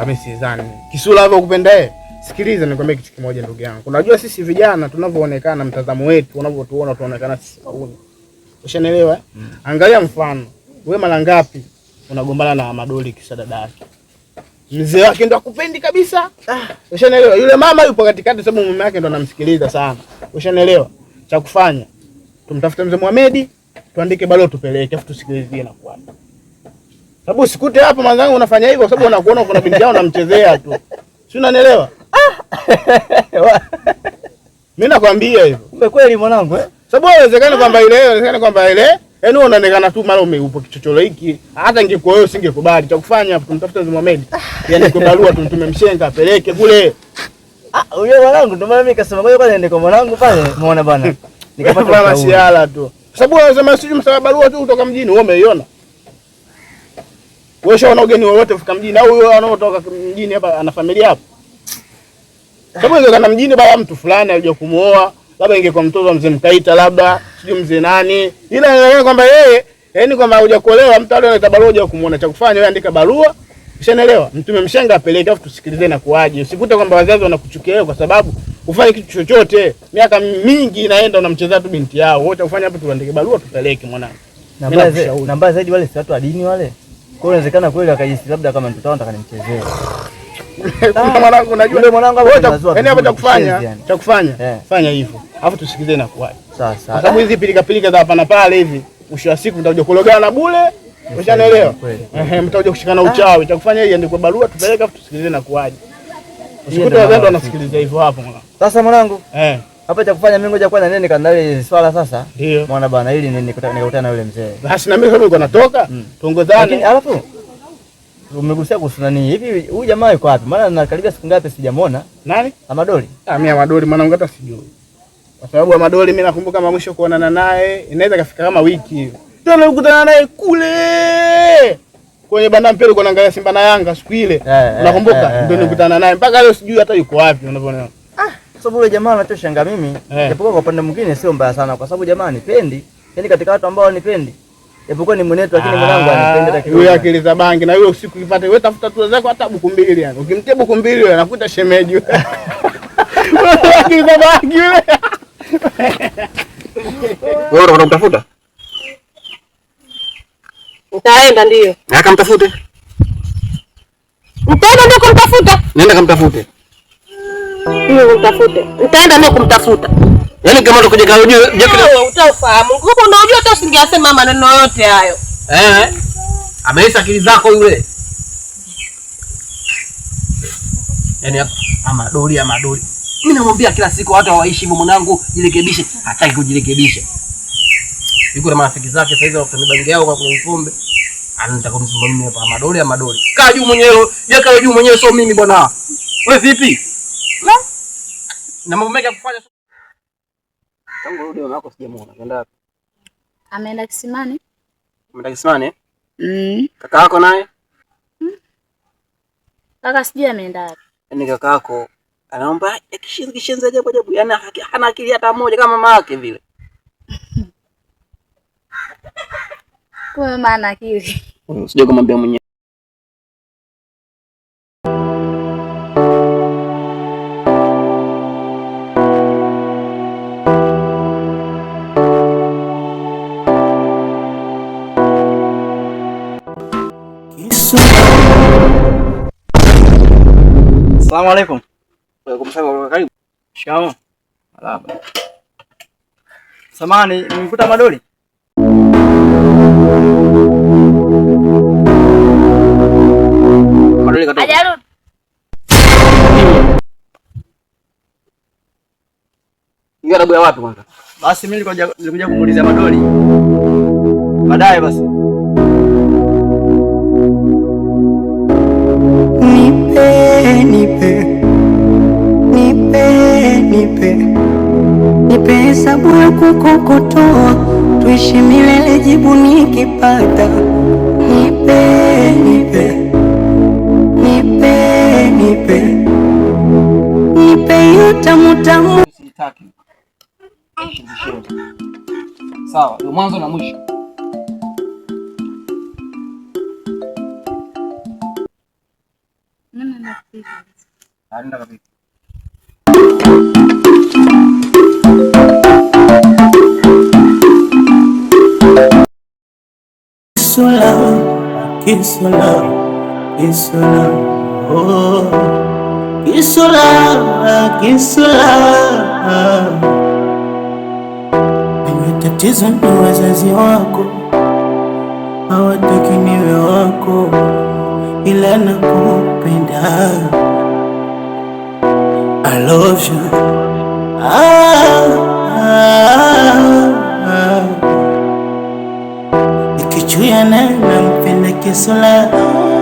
mimi sidhani. Kisura hapo kupenda yeye. Sikiliza nikwambie kitu kimoja ndugu yangu. Unajua sisi vijana tunavyoonekana, mtazamo wetu unavyotuona tunaonekana sisi kauni. Ushanielewa? Angalia mfano. Wewe mara ngapi unagombana na Madoli kisha dada yake? Mzee wake ndo akupendi kabisa. Ushanielewa? Yule mama yupo katikati sababu mume wake ndo anamsikiliza sana. Ushanielewa? Cha kufanya tumtafute mzee Mohamed, tuandike barua tupeleke, afu tusikilizie na kuacha. Sababu usikute hapo mwanangu unafanya hivyo sababu unakuona kuna binti yao unamchezea tu. Si unanielewa? Mimi nakwambia hivyo. Kumbe kweli mwanangu Sababu inawezekana kwamba ile yaani unaonekana tu mara umeupo kichochoro hiki. Hata ingekuwa wewe usingekubali. Cha kufanya hapo tumtafute mzee Mohamed. Yaani kwa barua tumtume mshenga apeleke kule. Huyo mwanangu ndio maana mimi nikasema ngoja kwanza niende kwa mwanangu pale muone bwana. Nikapata masiala tu. Sababu unasema sijui msaba barua tu kutoka mjini, wewe umeiona? Wewe shaona ugeni wowote kufika mjini au wewe anaotoka mjini hapa ana familia hapo? Sababu ingekuwa mjini baba mtu fulani alikuja kumuoa, labda ingekuwa mtoto wa mzee Mkaita labda, sijui mzee nani. Ila inaonekana kwamba yeye, yaani kwamba hujakuolewa mtu aliyeleta barua huja kumuona, cha kufanya wewe andika barua. Ushaelewa? Mtume mshenga apeleke afu tusikilize na kuaje. Usikute kwamba wazazi wanakuchukia wewe kwa sababu ufanye kitu chochote. Miaka mingi inaenda unamchezea tu binti yao. Wote ufanye hapo tuandike barua tupeleke mwanangu. Namba zaidi wale si watu wa dini wale. Kwa inawezekana kweli akajisi labda kama mtoto wangu nataka nimchezee. Mwanangu unajua yule mwanangu hapo yaani hapo cha kufanya fanya hivyo. Alafu tusikilize na kuaje. Sawa. Kwa sababu hizi pilika za hapa na pale hivi mwisho wa siku mtakuja kulogana bure. Ushaelewa? Mtakuja kushikana uchawi. Cha kufanya hii andike barua tupeleke afu tusikilize na kuaje. Usikute wazee wanasikiliza hivyo hapo mwanangu. Sasa mwanangu. Hapa cha kufanya mimi ngoja kwanza nene kandaile swala sasa. Mwana bana ili nikakutana na yule mzee. Basi na mimi kama niko natoka tuongozane. Lakini alafu umegusia kuhusu nani? Hivi huyu jamaa yuko wapi? Maana nakaribia siku ngapi sijamuona. Nani? Amadoli. Mimi Amadoli mwanangu hata sijui. Kwa sababu Amadoli mimi nakumbuka kama mwisho kuonana naye inaweza kafika kama wiki hiyo. Tena nikutana naye kule kwenye banda mpira uko naangalia Simba na Yanga siku ile. Unakumbuka? Ndio nikutana naye mpaka leo sijui hata yuko wapi unavyoona. Sababu yule jamaa anachoshangaa mimi, japokuwa kwa upande mwingine sio mbaya sana kwa sababu jamaa nipendi. Yaani katika watu ambao nipendi. Japokuwa ni mwenetu lakini mwanangu anipenda hata kidogo. Yule akili za bangi na yule usiku ukipata wewe tafuta tu zako hata buku mbili yani. Ukimtia buku mbili yule anakuta shemeji. Wewe akili za bangi yule. Wewe unamtafuta? Nitaenda ndio. Na kamtafute. Nitaenda ndio kumtafuta. Nenda kamtafute. Nitaenda ndio kumtafuta. Yaani kama utakuja kwa ujue, wewe utafahamu. Nguko unajua hata usingesema maneno yote hayo. Ameisa akili zako yule. Yaani Amadoli. Mimi namwambia kila siku watu hawaishi hivyo mwanangu, jirekebishe. Hataki kujirekebisha. Yuko na marafiki zake sasa hivi wafanya bangi yao kwa kwenye pombe. Anataka kumsumba mimi hapa Amadoli. Kaa juu mwenyewe, kaa juu mwenyewe sio mimi bwana. Wewe vipi? Na mambo mengi ya kufanya. Tangu rudi mama yako sijamuona. Kwenda wapi? Ameenda kisimani. Ameenda kisimani? Kaka yako naye? Kaka sijui ameenda wapi. Yaani kaka yako anaomba kishenzi ajabu. Yaani hana akili hata moja kama mama yake vile. Kwa maana akili. Usije kumwambia mwenyewe. Asalamu alaykum. Waalaikumsalam, karibu. Shikamoo. Marhaba. Samani, nimekuta Amadoli. Amadoli katoka. Hajarudi. Yeye anabuya wapi kwanza? Basi mimi nilikuja kumuuliza Amadoli. Baadaye basi. Nipe hesabu ya kukokotoa, tuishi milele jibu nikipata. Nipe hiyo tamu. Sitaki. Sawa, ndio mwanzo na mwisho. Mimi nenda kabisa. Tatizo ni wazazi wako hawataki niwe wako, ila nakupenda. I love you. Kichuya naye nampenda Kisula,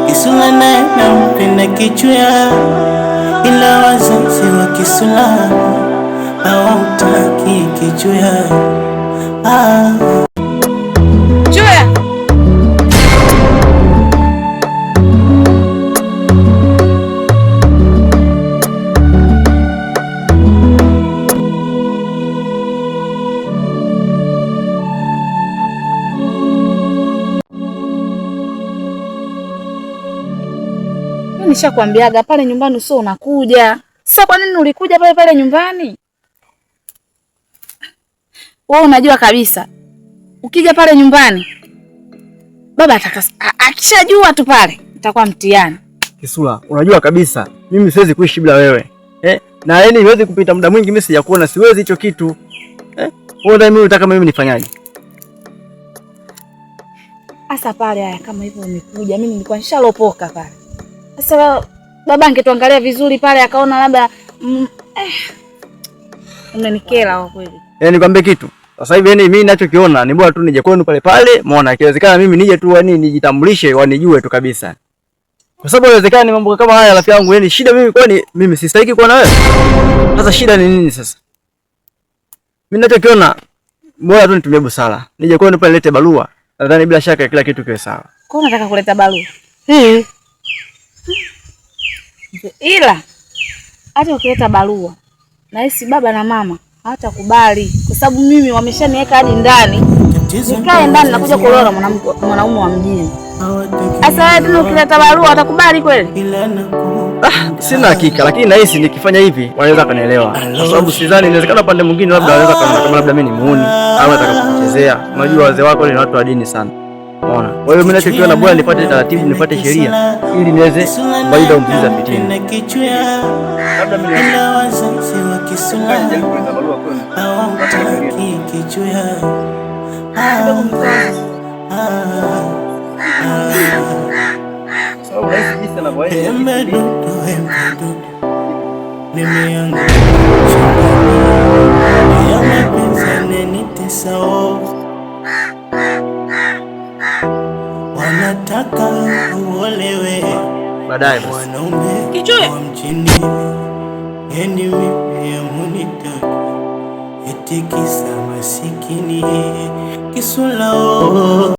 Kisula naye nampenda Kichuya, ila wazazi wa Kisula hawataki Kichuya. Chuya. Nishakwambiaga pale nyumbani usio unakuja. Sasa kwa nini ulikuja pale pale nyumbani? Wewe unajua kabisa ukija pale nyumbani baba akishajua tu pale itakuwa mtihani. Kisula, unajua kabisa mimi siwezi kuishi bila wewe. Na yani siwezi kupita muda mwingi mimi sijakuona, siwezi hicho kitu. Wewe mimi unataka mimi nifanyaje? Asa pale haya kama hivyo umekuja, mimi nilikuwa nishalopoka pale. Sasa baba angetuangalia vizuri pale akaona labda umenikela kwa kweli. Nikwambie kitu. Sasa hivi mimi ninachokiona ni bora tu nije kwenu pale pale, muone ikiwezekana mimi nije tu nijitambulishe wanijue tu kabisa. Kwa sababu inawezekana ni mambo kama haya rafiki yangu, shida mimi kwani mimi sistahili kuwa na wewe? Sasa shida ni nini sasa? Mimi ninachokiona bora tu nitumie busara. Nije kwenu pale nilete barua. Nadhani bila shaka kila kitu kiwe sawa. Kwa nini unataka kuleta barua? Ila hata ukileta barua na hisi baba na mama hawatakubali kwa sababu mimi wameshaniweka hadi ndani. Nikae ndani na kuja kuolewa mwanaume wa mjini. Sasa tena ukileta barua watakubali kweli? Sina hakika lakini nahisi nikifanya hivi wanaweza kunielewa. Kwa sababu sidhani inawezekana pande mwingine labda wanaweza kama labda mimi ni muuni au nataka kuchezea. Unajua wazee wako ni watu wa dini sana. Unaona? Kwa hiyo mimi ninachokiona bora nipate taratibu, nipate sheria ili niweze kubaida mziza fitina. Labda mimi na wazazi wa Kisula hawataki Kichuya. So basi jinsi anavyoenda mimi yangu ya mapenzi nitesa wanataka uolewe baadaye basi Kichuya mjini yani mimi ya munitaka eti kisa masikini Kisula.